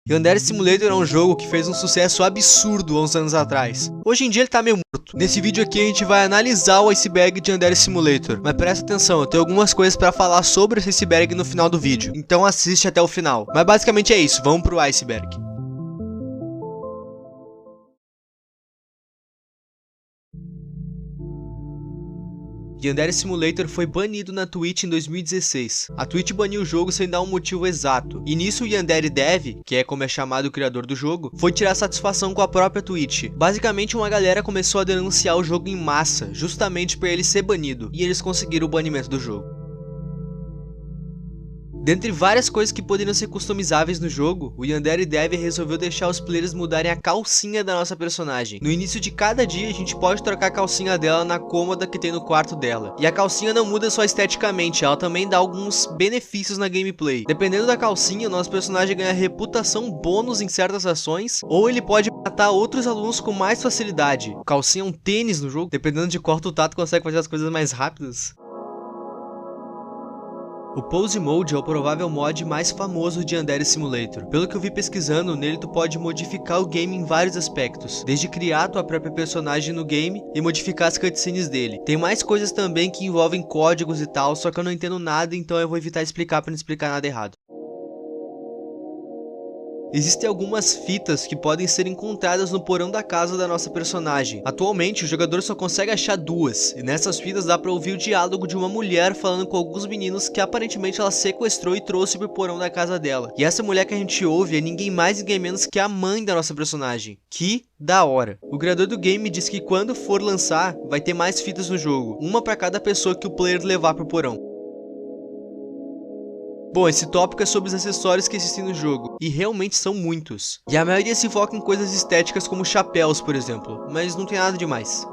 Yandere Simulator é um jogo que fez um sucesso absurdo há uns anos atrás. Hoje em dia ele tá meio morto. Nesse vídeo aqui a gente vai analisar o iceberg de Yandere Simulator. Mas presta atenção, eu tenho algumas coisas pra falar sobre esse iceberg no final do vídeo. Então assiste até o final. Mas basicamente é isso, vamos pro iceberg. Yandere Simulator foi banido na Twitch em 2016. A Twitch baniu o jogo sem dar um motivo exato. E nisso o Yandere Dev, que é como é chamado o criador do jogo, foi tirar satisfação com a própria Twitch. Basicamente uma galera começou a denunciar o jogo em massa, justamente para ele ser banido. E eles conseguiram o banimento do jogo. Dentre várias coisas que poderiam ser customizáveis no jogo, o Yandere Dev resolveu deixar os players mudarem a calcinha da nossa personagem. No início de cada dia a gente pode trocar a calcinha dela na cômoda que tem no quarto dela. E a calcinha não muda só esteticamente, ela também dá alguns benefícios na gameplay. Dependendo da calcinha, nosso personagem ganha reputação bônus em certas ações, ou ele pode matar outros alunos com mais facilidade. A calcinha é um tênis no jogo, dependendo de qual tu tá, tu consegue fazer as coisas mais rápidas. O Pose Mode é o provável mod mais famoso de Yandere Simulator. Pelo que eu vi pesquisando, nele tu pode modificar o game em vários aspectos, desde criar tua própria personagem no game e modificar as cutscenes dele. Tem mais coisas também que envolvem códigos e tal, só que eu não entendo nada, então eu vou evitar explicar para não explicar nada errado. Existem algumas fitas que podem ser encontradas no porão da casa da nossa personagem. Atualmente, o jogador só consegue achar duas, e nessas fitas dá pra ouvir o diálogo de uma mulher falando com alguns meninos que aparentemente ela sequestrou e trouxe pro porão da casa dela. E essa mulher que a gente ouve é ninguém mais ninguém menos que a mãe da nossa personagem. Que da hora. O criador do game diz que quando for lançar, vai ter mais fitas no jogo, uma pra cada pessoa que o player levar pro porão. Bom, esse tópico é sobre os acessórios que existem no jogo, e realmente são muitos. E a maioria se foca em coisas estéticas como chapéus, por exemplo, mas não tem nada demais.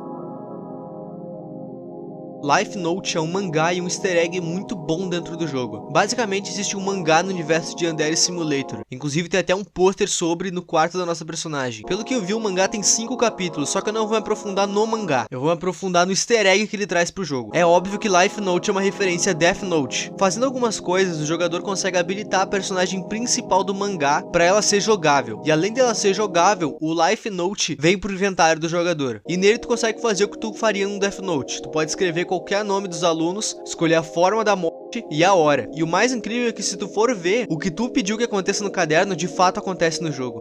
Life Note é um mangá e um easter egg muito bom dentro do jogo. Basicamente existe um mangá no universo de Yandere Simulator, inclusive tem até um pôster sobre no quarto da nossa personagem. Pelo que eu vi, o mangá tem 5 capítulos, só que eu não vou me aprofundar no mangá, eu vou me aprofundar no easter egg que ele traz pro jogo. É óbvio que Life Note é uma referência a Death Note. Fazendo algumas coisas, o jogador consegue habilitar a personagem principal do mangá para ela ser jogável. E além dela ser jogável, o Life Note vem pro inventário do jogador. E nele tu consegue fazer o que tu faria no Death Note. Tu pode escrever qualquer nome dos alunos, escolher a forma da morte e a hora. E o mais incrível é que se tu for ver, o que tu pediu que aconteça no caderno, de fato acontece no jogo.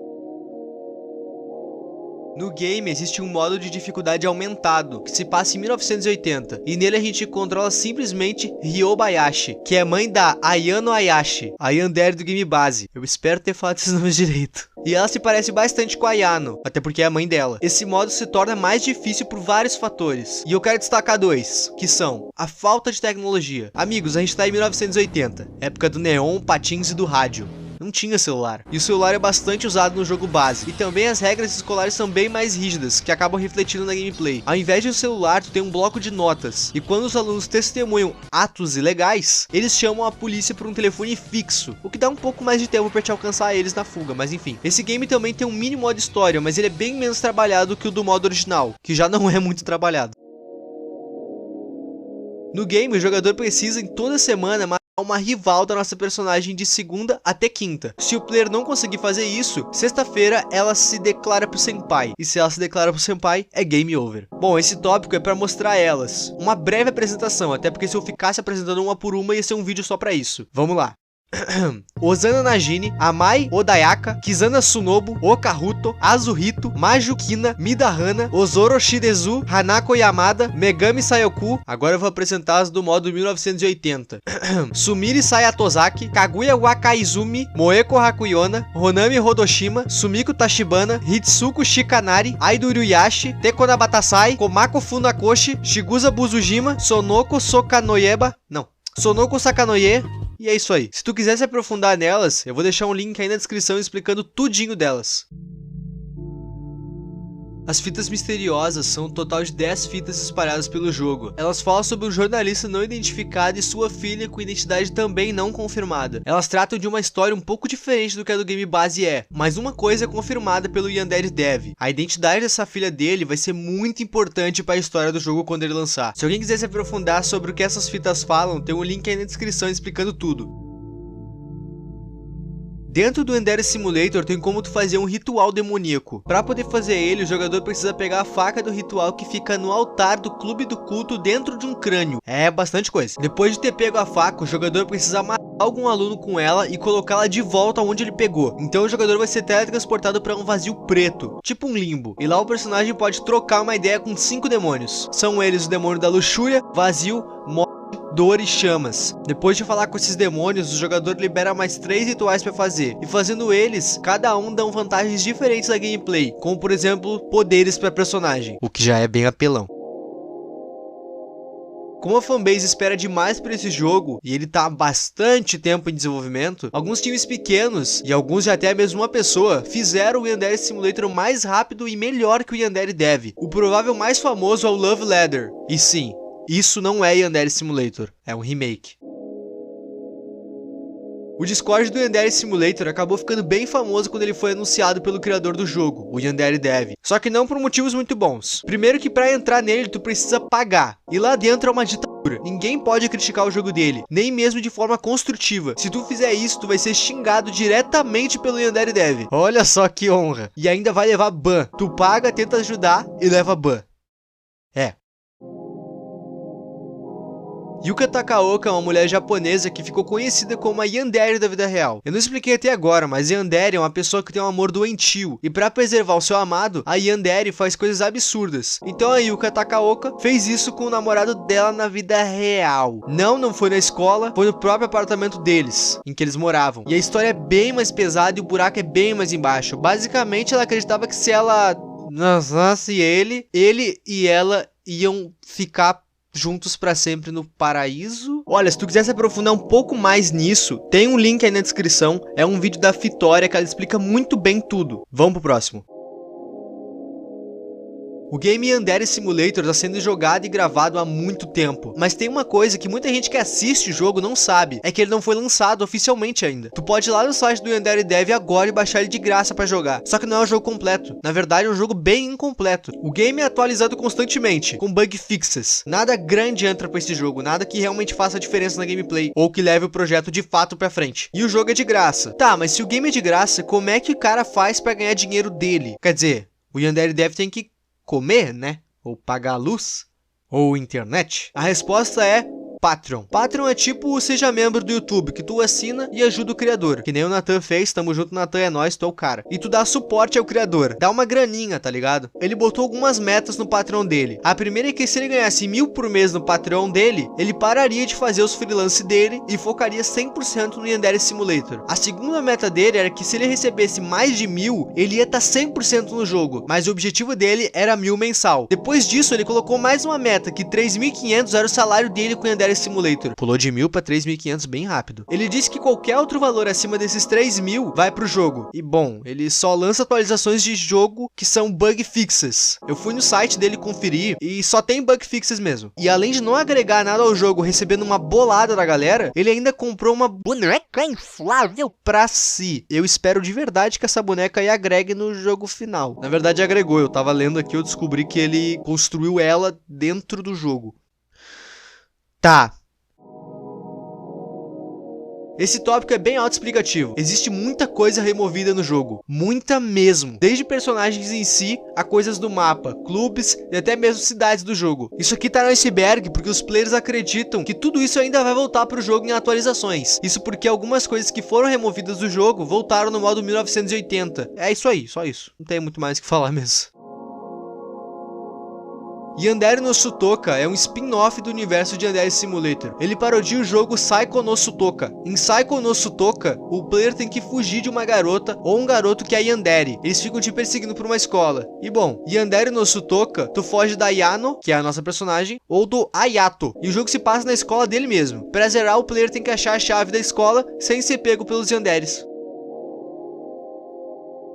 No game existe um modo de dificuldade aumentado, que se passa em 1980, e nele a gente controla simplesmente Ryobayashi, que é mãe da Ayano Ayashi, a Yandere do game base. Eu espero ter falado esses nomes direito. E ela se parece bastante com a Ayano, até porque é a mãe dela. Esse modo se torna mais difícil por vários fatores, e eu quero destacar dois, que são a falta de tecnologia. Amigos, a gente tá em 1980, época do neon, patins e do rádio. Não tinha celular. E o celular é bastante usado no jogo base. E também as regras escolares são bem mais rígidas, que acabam refletindo na gameplay. Ao invés de um celular, tu tem um bloco de notas. E quando os alunos testemunham atos ilegais, eles chamam a polícia por um telefone fixo, o que dá um pouco mais de tempo pra te alcançar eles na fuga, mas enfim. Esse game também tem um mini modo história, mas ele é bem menos trabalhado que o do modo original, que já não é muito trabalhado. No game, o jogador precisa em toda semana matar uma rival da nossa personagem de segunda até quinta. Se o player não conseguir fazer isso, sexta-feira ela se declara pro senpai. E se ela se declara pro senpai, é game over. Bom, esse tópico é pra mostrar elas. Uma breve apresentação, até porque se eu ficasse apresentando uma por uma ia ser um vídeo só pra isso. Vamos lá. Ozana Najini, Amai Odayaka, Kizana Tsunobu, Okaruto, Azuhito, Majukina, Midahana, Ozoro Shidezu, Hanako Yamada, Megami Sayoku. Agora eu vou apresentar as do modo 1980. Sumiri Sayatozaki, Kaguya Wakaizumi, Moeko Hakuyona, Honami Hodoshima, Sumiko Tachibana, Hitsuko Shikanari, Aido Ryuyashi, Teko Nabatasai, Komako Funakoshi, Shigusa Buzujima, Sonoko Sakanoyeba. Não. Sonoko Sakanoye. E é isso aí. Se tu quiser se aprofundar nelas, eu vou deixar um link aí na descrição explicando tudinho delas. As fitas misteriosas são um total de 10 fitas espalhadas pelo jogo. Elas falam sobre um jornalista não identificado e sua filha com identidade também não confirmada. Elas tratam de uma história um pouco diferente do que a do game base é, mas uma coisa é confirmada pelo Yandere Dev. A identidade dessa filha dele vai ser muito importante para a história do jogo quando ele lançar. Se alguém quiser se aprofundar sobre o que essas fitas falam, tem um link aí na descrição explicando tudo. Dentro do Yandere Simulator tem como tu fazer um ritual demoníaco. Para poder fazer ele, o jogador precisa pegar a faca do ritual que fica no altar do clube do culto dentro de um crânio. É bastante coisa. Depois de ter pego a faca, o jogador precisa matar algum aluno com ela e colocá-la de volta onde ele pegou. Então o jogador vai ser teletransportado para um vazio preto, tipo um limbo. E lá o personagem pode trocar uma ideia com 5 demônios. São eles o demônio da luxúria, vazio, morte, dor e chamas. Depois de falar com esses demônios, o jogador libera mais 3 rituais para fazer. E fazendo eles, cada um dão vantagens diferentes na gameplay, como por exemplo, poderes para personagem, o que já é bem apelão. Como a fanbase espera demais por esse jogo, e ele tá há bastante tempo em desenvolvimento, alguns times pequenos, e alguns já até mesmo uma pessoa, fizeram o Yandere Simulator mais rápido e melhor que o Yandere Dev. O provável mais famoso é o Love Letter. E sim, isso não é Yandere Simulator, é um remake. O Discord do Yandere Simulator acabou ficando bem famoso quando ele foi anunciado pelo criador do jogo, o Yandere Dev. Só que não por motivos muito bons. Primeiro que para entrar nele tu precisa pagar, e lá dentro é uma ditadura. Ninguém pode criticar o jogo dele, nem mesmo de forma construtiva. Se tu fizer isso, tu vai ser xingado diretamente pelo Yandere Dev. Olha só que honra. E ainda vai levar ban. Tu paga, tenta ajudar e leva ban. Yuka Takaoka é uma mulher japonesa que ficou conhecida como a Yandere da vida real. Eu não expliquei até agora, mas Yandere é uma pessoa que tem um amor doentio. E para preservar o seu amado, a Yandere faz coisas absurdas. Então a Yuka Takaoka fez isso com o namorado dela na vida real. Não foi na escola, foi no próprio apartamento deles, em que eles moravam. E a história é bem mais pesada e o buraco é bem mais embaixo. Basicamente ela acreditava que se ela nasce ele e ela iam ficar juntos pra sempre no paraíso. Olha, se tu quiser se aprofundar um pouco mais nisso, tem um link aí na descrição. É um vídeo da Vitória que ela explica muito bem tudo. Vamos pro próximo. O game Yandere Simulator está sendo jogado e gravado há muito tempo, mas tem uma coisa que muita gente que assiste o jogo não sabe, é que ele não foi lançado oficialmente ainda. Tu pode ir lá no site do Yandere Dev agora e baixar ele de graça para jogar, só que não é um jogo completo. Na verdade é um jogo bem incompleto. O game é atualizado constantemente, com bug fixes. Nada grande entra pra esse jogo, nada que realmente faça diferença na gameplay, ou que leve o projeto de fato pra frente. E o jogo é de graça. Tá, mas se o game é de graça, como é que o cara faz pra ganhar dinheiro dele? Quer dizer, o Yandere Dev tem que comer, né? Ou pagar a luz? Ou internet? A resposta é Patreon. Patreon é tipo seja membro do YouTube, que tu assina e ajuda o criador. Que nem o Nathan fez, tamo junto, Nathan, é nóis, tu é o cara. E tu dá suporte ao criador. Dá uma graninha, tá ligado? Ele botou algumas metas no Patreon dele. A primeira é que se ele ganhasse 1.000 por mês no Patreon dele, ele pararia de fazer os freelance dele e focaria 100% no Yandere Simulator. A segunda meta dele era que se ele recebesse mais de 1.000, ele ia estar 100% no jogo. Mas o objetivo dele era 1.000 mensal. Depois disso, ele colocou mais uma meta, que 3.500 era o salário dele com o Yandere Simulator. Pulou de 1.000 para 3.500 bem rápido. Ele disse que qualquer outro valor acima desses 3.000 vai pro jogo. E bom, ele só lança atualizações de jogo que são bug fixes. Eu fui no site dele conferir e só tem bug fixes mesmo. E além de não agregar nada ao jogo, recebendo uma bolada da galera, ele ainda comprou uma boneca inflável pra si. Eu espero de verdade que essa boneca aí agregue no jogo final. Na verdade agregou, eu tava lendo aqui, eu descobri que ele construiu ela dentro do jogo. Tá. Esse tópico é bem autoexplicativo. Existe muita coisa removida no jogo. Muita mesmo. Desde personagens em si, a coisas do mapa, clubes e até mesmo cidades do jogo. Isso aqui tá no iceberg porque os players acreditam que tudo isso ainda vai voltar pro jogo em atualizações. Isso porque algumas coisas que foram removidas do jogo voltaram no modo 1980. É isso aí, só isso. Não tem muito mais o que falar mesmo. Yandere no Sutoka é um spin-off do universo de Yandere Simulator. Ele parodia o jogo Saiko no Sutoka. Em Saiko no Sutoka, o player tem que fugir de uma garota ou um garoto que é Yandere. Eles ficam te perseguindo por uma escola. E bom, Yandere no Sutoka, tu foge da Yano, que é a nossa personagem, ou do Ayato. E o jogo se passa na escola dele mesmo. Pra zerar, o player tem que achar a chave da escola sem ser pego pelos Yanderes.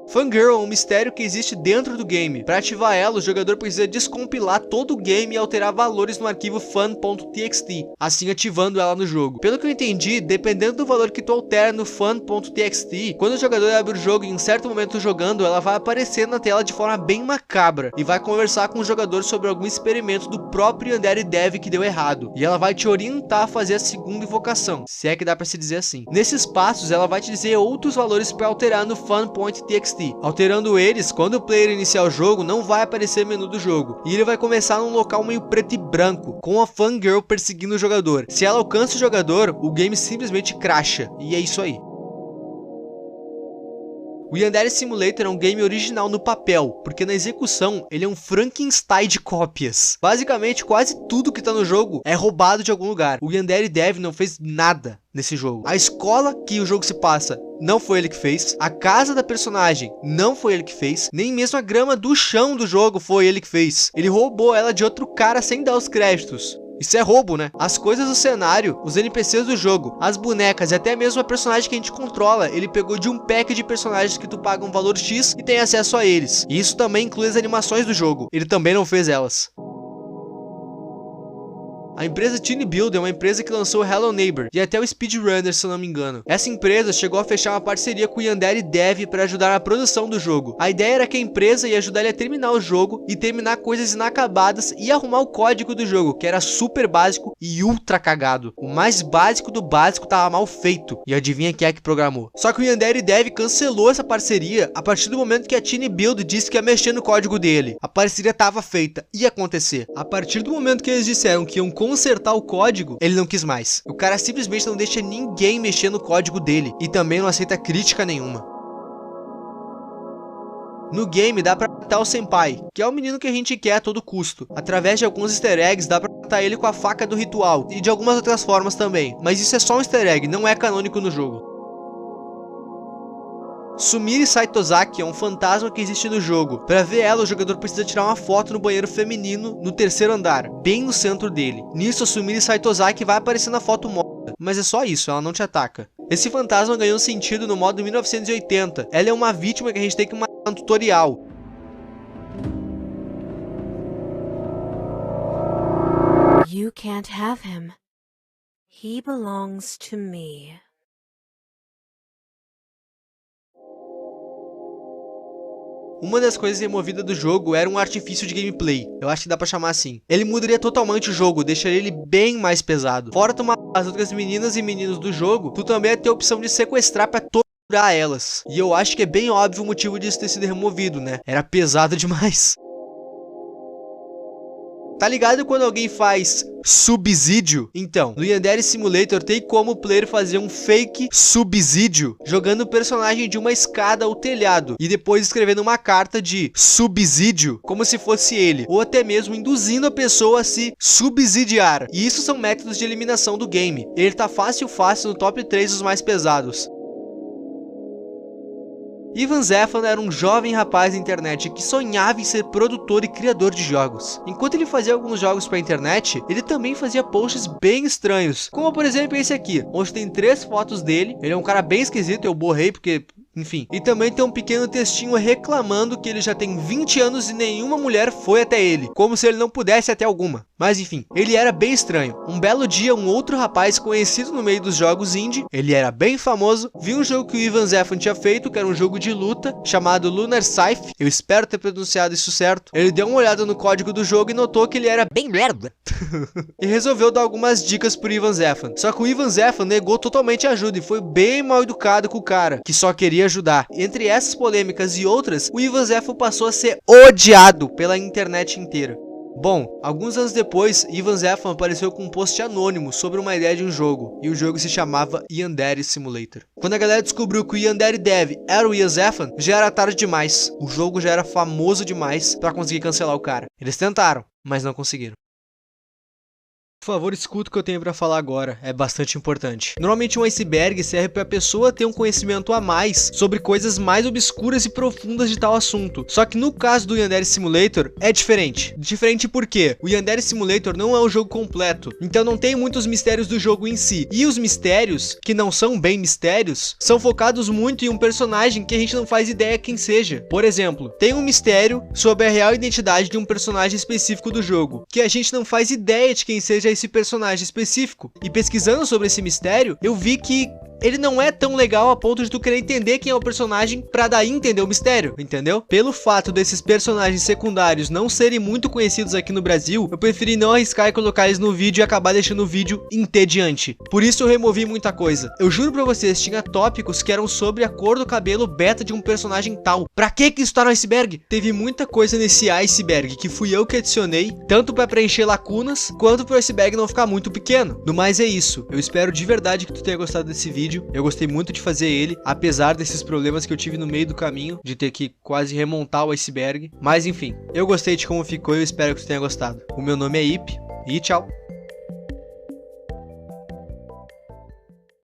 Fangirl é um mistério que existe dentro do game. Para ativar ela, o jogador precisa descompilar todo o game e alterar valores no arquivo fun.txt, assim ativando ela no jogo. Pelo que eu entendi, dependendo do valor que tu altera no fun.txt, quando o jogador abre o jogo e em um certo momento jogando, ela vai aparecer na tela de forma bem macabra e vai conversar com o jogador sobre algum experimento do próprio Yandere Dev que deu errado. E ela vai te orientar a fazer a segunda invocação, se é que dá para se dizer assim. Nesses passos, ela vai te dizer outros valores para alterar no fun.txt. Alterando eles, quando o player iniciar o jogo, não vai aparecer o menu do jogo, e ele vai começar num local meio preto e branco, com a Fangirl perseguindo o jogador. Se ela alcança o jogador, o game simplesmente crasha, e é isso aí. O Yandere Simulator é um game original no papel, porque na execução ele é um Frankenstein de cópias. Basicamente, quase tudo que tá no jogo é roubado de algum lugar. O Yandere Dev não fez nada nesse jogo. A escola que o jogo se passa não foi ele que fez. A casa da personagem não foi ele que fez. Nem mesmo a grama do chão do jogo foi ele que fez. Ele roubou ela de outro cara sem dar os créditos. Isso é roubo, né? As coisas do cenário, os NPCs do jogo, as bonecas e até mesmo a personagem que a gente controla, ele pegou de um pack de personagens que tu paga um valor X e tem acesso a eles. E isso também inclui as animações do jogo. Ele também não fez elas. A empresa Teeny Build é uma empresa que lançou Hello Neighbor e até o Speedrunner, se eu não me engano. Essa empresa chegou a fechar uma parceria com o Yandere Dev para ajudar na produção do jogo. A ideia era que a empresa ia ajudar ele a terminar o jogo e terminar coisas inacabadas e arrumar o código do jogo, que era super básico e ultra cagado. O mais básico do básico tava mal feito. E adivinha quem é que programou? Só que o Yandere Dev cancelou essa parceria a partir do momento que a Teeny Build disse que ia mexer no código dele. A parceria tava feita, ia acontecer. A partir do momento que eles disseram que iam consertar o código, ele não quis mais. O cara simplesmente não deixa ninguém mexer no código dele e também não aceita crítica nenhuma. No game dá pra matar o Senpai, que é o menino que a gente quer a todo custo. Através de alguns easter eggs dá pra matar ele com a faca do ritual e de algumas outras formas também, mas isso é só um easter egg, não é canônico no jogo. Sumire Saitozaki é um fantasma que existe no jogo. Para ver ela, o jogador precisa tirar uma foto no banheiro feminino no terceiro andar, bem no centro dele. Nisso, a Sumire Saitozaki vai aparecer na foto morta, mas é só isso, ela não te ataca. Esse fantasma ganhou sentido no modo 1980. Ela é uma vítima que a gente tem que matar no tutorial. You can't have him. He belongs to me. Uma das coisas removidas do jogo era um artifício de gameplay, eu acho que dá pra chamar assim. Ele mudaria totalmente o jogo, deixaria ele bem mais pesado. Fora tu matar as outras meninas e meninos do jogo, tu também ia ter a opção de sequestrar pra torturar elas. E eu acho que é bem óbvio o motivo disso ter sido removido, né? Era pesado demais. Tá ligado quando alguém faz subsídio? Então, no Yandere Simulator tem como o player fazer um fake subsídio jogando o personagem de uma escada ou telhado e depois escrevendo uma carta de subsídio como se fosse ele, ou até mesmo induzindo a pessoa a se subsidiar. E isso são métodos de eliminação do game. Ele tá fácil no top 3 dos mais pesados. Ivan Zefan era um jovem rapaz da internet que sonhava em ser produtor e criador de jogos. Enquanto ele fazia alguns jogos para a internet, ele também fazia posts bem estranhos, como por exemplo esse aqui, onde tem 3 fotos dele. Ele é um cara bem esquisito, eu borrei porque... enfim. E também tem um pequeno textinho reclamando que ele já tem 20 anos e nenhuma mulher foi até ele, como se ele não pudesse até alguma. Mas enfim, ele era bem estranho. Um belo dia, um outro rapaz conhecido no meio dos jogos indie, ele era bem famoso, viu um jogo que o Ivan Zefan tinha feito, que era um jogo de luta, chamado Lunar Scythe. Eu espero ter pronunciado isso certo. Ele deu uma olhada no código do jogo e notou que ele era bem merda. E resolveu dar algumas dicas pro Ivan Zefan. Só que o Ivan Zefan negou totalmente a ajuda e foi bem mal educado com o cara, que só queria ajudar. Entre essas polêmicas e outras, o Ivan Zefan passou a ser odiado pela internet inteira. Bom, alguns anos depois, Ivan Zefan apareceu com um post anônimo sobre uma ideia de um jogo, e o jogo se chamava Yandere Simulator. Quando a galera descobriu que o Yandere Dev era o Ivan Zefan, já era tarde demais. O jogo já era famoso demais para conseguir cancelar o cara. Eles tentaram, mas não conseguiram. Por favor, escuta o que eu tenho pra falar agora, é bastante importante. Normalmente um iceberg serve pra pessoa ter um conhecimento a mais sobre coisas mais obscuras e profundas de tal assunto. Só que no caso do Yandere Simulator, é diferente. Diferente porque o Yandere Simulator não é um jogo completo, então não tem muitos mistérios do jogo em si. E os mistérios, que não são bem mistérios, são focados muito em um personagem que a gente não faz ideia quem seja. Por exemplo, tem um mistério sobre a real identidade de um personagem específico do jogo, que a gente não faz ideia de quem seja esse personagem específico. E pesquisando sobre esse mistério, eu vi que ele não é tão legal a ponto de tu querer entender quem é o personagem pra daí entender o mistério, entendeu? Pelo fato desses personagens secundários não serem muito conhecidos aqui no Brasil, eu preferi não arriscar e colocar eles no vídeo e acabar deixando o vídeo entediante. Por isso eu removi muita coisa. Eu juro pra vocês, tinha tópicos que eram sobre a cor do cabelo beta de um personagem tal. Pra que isso tá no iceberg? Teve muita coisa nesse iceberg que fui eu que adicionei, tanto pra preencher lacunas, quanto pro iceberg não ficar muito pequeno. No mais é isso. Eu espero de verdade que tu tenha gostado desse vídeo. Eu gostei muito de fazer ele, apesar desses problemas que eu tive no meio do caminho, de ter que quase remontar o iceberg. Mas enfim, eu gostei de como ficou e eu espero que tu tenha gostado. O meu nome é Ip e tchau!